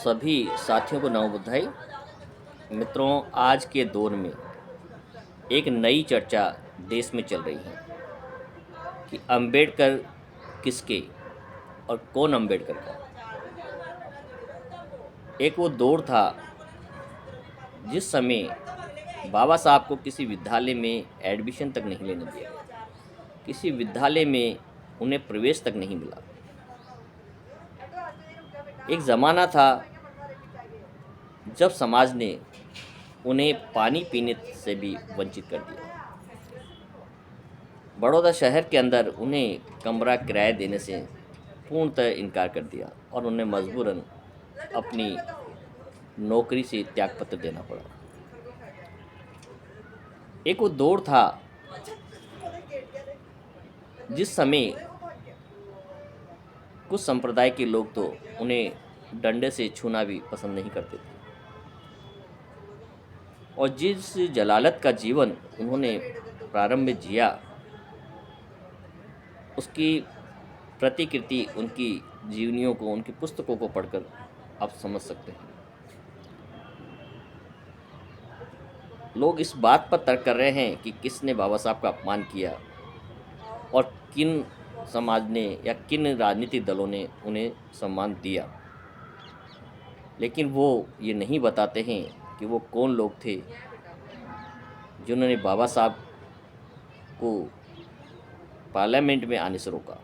सभी साथियों को नव बधाई। मित्रों, आज के दौर में एक नई चर्चा देश में चल रही है कि अंबेडकर किसके और कौन अंबेडकर का। एक वो दौर था जिस समय बाबा साहब को किसी विद्यालय में एडमिशन तक नहीं लेने दिया गया, किसी विद्यालय में उन्हें प्रवेश तक नहीं मिला। एक ज़माना था जब समाज ने उन्हें पानी पीने से भी वंचित कर दिया। बड़ौदा शहर के अंदर उन्हें कमरा किराया देने से पूर्णतः इनकार कर दिया और उन्हें मजबूरन अपनी नौकरी से त्यागपत्र देना पड़ा। एक वो दौर था जिस समय कुछ संप्रदाय के लोग तो उन्हें डंडे से छूना भी पसंद नहीं करते थे और जिस जलालत का जीवन उन्होंने प्रारंभ में जिया, उसकी प्रतिकृति उनकी जीवनियों को, उनकी पुस्तकों को पढ़कर आप समझ सकते हैं। लोग इस बात पर तर्क कर रहे हैं कि किसने बाबा साहब का अपमान किया और किन समाज ने या किन राजनीतिक दलों ने उन्हें सम्मान दिया, लेकिन वो ये नहीं बताते हैं कि वो कौन लोग थे जिन्होंने बाबा साहब को पार्लियामेंट में आने से रोका,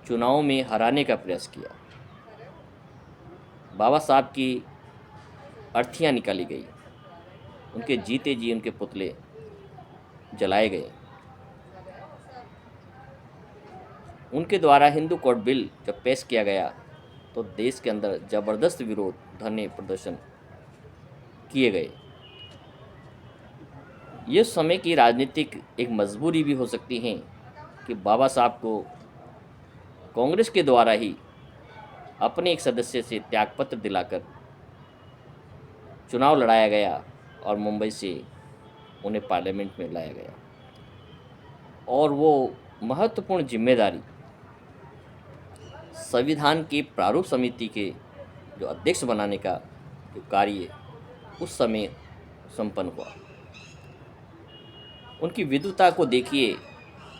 चुनाव में हराने का प्रयास किया। बाबा साहब की अर्थियां निकाली गई, उनके जीते जी उनके पुतले जलाए गए। उनके द्वारा हिंदू कोड बिल जब पेश किया गया तो देश के अंदर ज़बरदस्त विरोध, धरने, प्रदर्शन किए गए। ये समय की राजनीतिक एक मजबूरी भी हो सकती है कि बाबा साहब को कांग्रेस के द्वारा ही अपने एक सदस्य से त्यागपत्र दिलाकर चुनाव लड़ाया गया और मुंबई से उन्हें पार्लियामेंट में लाया गया और वो महत्वपूर्ण जिम्मेदारी संविधान की प्रारूप समिति के जो अध्यक्ष बनाने का जो कार्य उस समय संपन्न हुआ। उनकी विद्वता को देखिए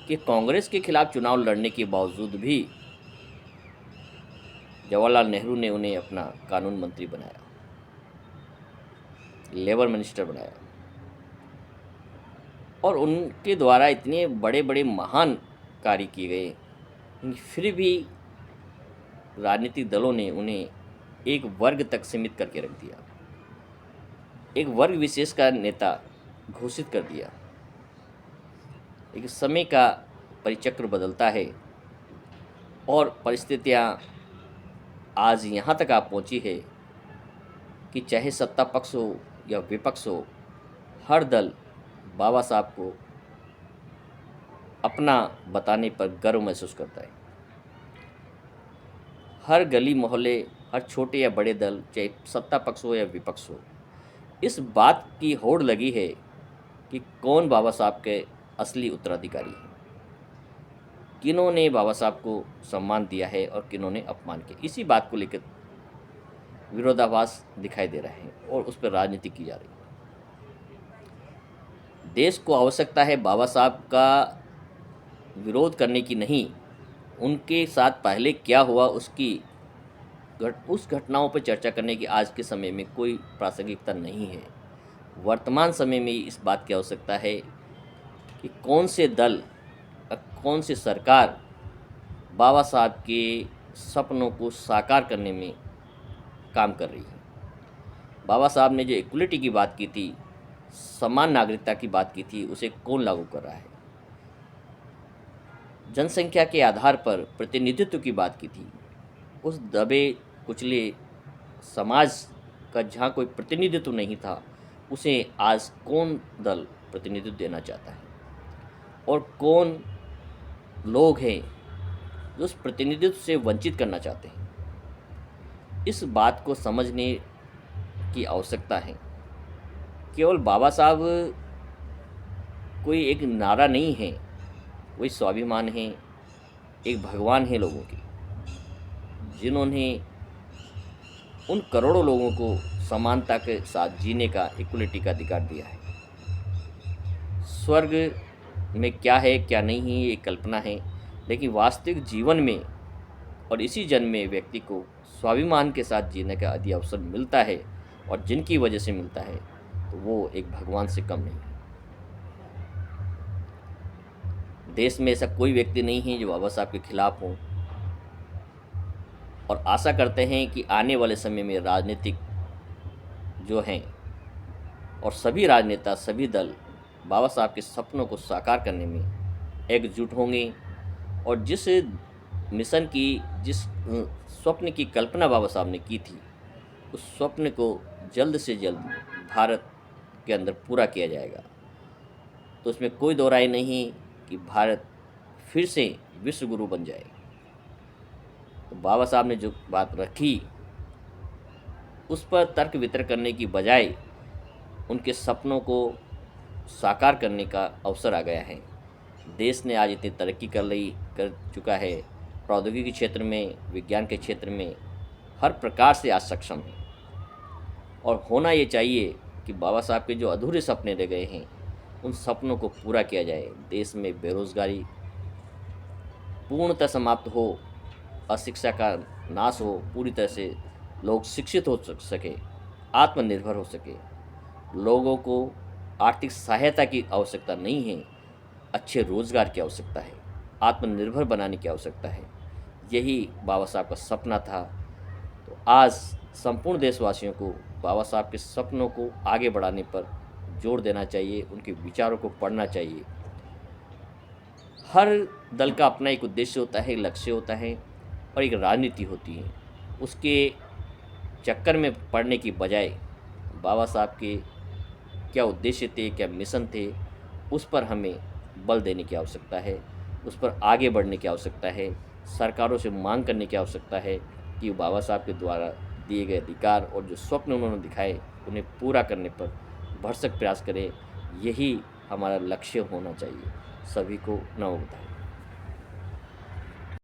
कि कांग्रेस के खिलाफ चुनाव लड़ने के बावजूद भी जवाहरलाल नेहरू ने उन्हें अपना कानून मंत्री बनाया, लेबर मिनिस्टर बनाया और उनके द्वारा इतने बड़े बड़े महान कार्य किए गए, फिर भी राजनीतिक दलों ने उन्हें एक वर्ग तक सीमित करके रख दिया, एक वर्ग विशेष का नेता घोषित कर दिया। एक समय का परिचक्र बदलता है और परिस्थितियाँ आज यहाँ तक आ पहुँची है कि चाहे सत्ता पक्ष हो या विपक्ष हो, हर दल बाबा साहब को अपना बताने पर गर्व महसूस करता है। हर गली मोहल्ले, हर छोटे या बड़े दल, चाहे सत्ता पक्ष हो या विपक्ष हो, इस बात की होड़ लगी है कि कौन बाबा साहब के असली उत्तराधिकारी हैं, किन्होंने बाबा साहब को सम्मान दिया है और किन्होंने अपमान किया। इसी बात को लेकर विरोधाभास दिखाई दे रहा है और उस पर राजनीति की जा रही है। देश को आवश्यकता है बाबा साहब का विरोध करने की नहीं, उनके साथ पहले क्या हुआ उस घटनाओं पर चर्चा करने की आज के समय में कोई प्रासंगिकता नहीं है। वर्तमान समय में इस बात की आवश्यकता है कि कौन से दल, कौन सी सरकार बाबा साहब के सपनों को साकार करने में काम कर रही है। बाबा साहब ने जो इक्वलिटी की बात की थी, समान नागरिकता की बात की थी, उसे कौन लागू कर रहा है। जनसंख्या के आधार पर प्रतिनिधित्व की बात की थी, उस दबे कुचले समाज का जहाँ कोई प्रतिनिधित्व नहीं था, उसे आज कौन दल प्रतिनिधित्व देना चाहता है और कौन लोग हैं जो उस प्रतिनिधित्व से वंचित करना चाहते हैं। इस बात को समझने की आवश्यकता है। केवल बाबा साहब कोई एक नारा नहीं है, वही स्वाभिमान है, एक भगवान है लोगों की, जिन्होंने उन करोड़ों लोगों को समानता के साथ जीने का, इक्वलिटी का अधिकार दिया है। स्वर्ग में क्या है क्या नहीं है ये कल्पना है, लेकिन वास्तविक जीवन में और इसी जन्म में व्यक्ति को स्वाभिमान के साथ जीने का यदि अवसर मिलता है और जिनकी वजह से मिलता है, तो वो एक भगवान से कम नहीं है। देश में ऐसा कोई व्यक्ति नहीं है जो बाबा साहब के खिलाफ हो, और आशा करते हैं कि आने वाले समय में राजनीतिक जो हैं और सभी राजनेता, सभी दल बाबा साहब के सपनों को साकार करने में एकजुट होंगे, और जिस मिशन की, जिस स्वप्न की कल्पना बाबा साहब ने की थी, उस स्वप्न को जल्द से जल्द भारत के अंदर पूरा किया जाएगा। तो उसमें कोई दो राय नहीं कि भारत फिर से विश्व गुरु बन जाए। तो बाबा साहब ने जो बात रखी, उस पर तर्क वितर्क करने की बजाय उनके सपनों को साकार करने का अवसर आ गया है। देश ने आज इतनी तरक्की कर चुका है, प्रौद्योगिकी के क्षेत्र में, विज्ञान के क्षेत्र में, हर प्रकार से आज सक्षम है। और होना ये चाहिए कि बाबा साहब के जो अधूरे सपने रह गए हैं, उन सपनों को पूरा किया जाए। देश में बेरोजगारी पूर्णतः समाप्त हो, अशिक्षा का नाश हो, पूरी तरह से लोग शिक्षित हो सके, आत्मनिर्भर हो सके। लोगों को आर्थिक सहायता की आवश्यकता नहीं है, अच्छे रोजगार की आवश्यकता है, आत्मनिर्भर बनाने की आवश्यकता है। यही बाबा साहब का सपना था। तो आज संपूर्ण देशवासियों को बाबा साहब के सपनों को आगे बढ़ाने पर जोर देना चाहिए, उनके विचारों को पढ़ना चाहिए। हर दल का अपना एक उद्देश्य होता है, लक्ष्य होता है और एक राजनीति होती है। उसके चक्कर में पड़ने की बजाय बाबा साहब के क्या उद्देश्य थे, क्या मिशन थे, उस पर हमें बल देने की आवश्यकता है, उस पर आगे बढ़ने की आवश्यकता है। सरकारों से मांग करने की आवश्यकता है कि बाबा साहब के द्वारा दिए गए अधिकार और जो स्वप्न उन्होंने दिखाए, उन्हें पूरा करने पर भरसक प्रयास करें। यही हमारा लक्ष्य होना चाहिए। सभी को नमो बुद्धाय।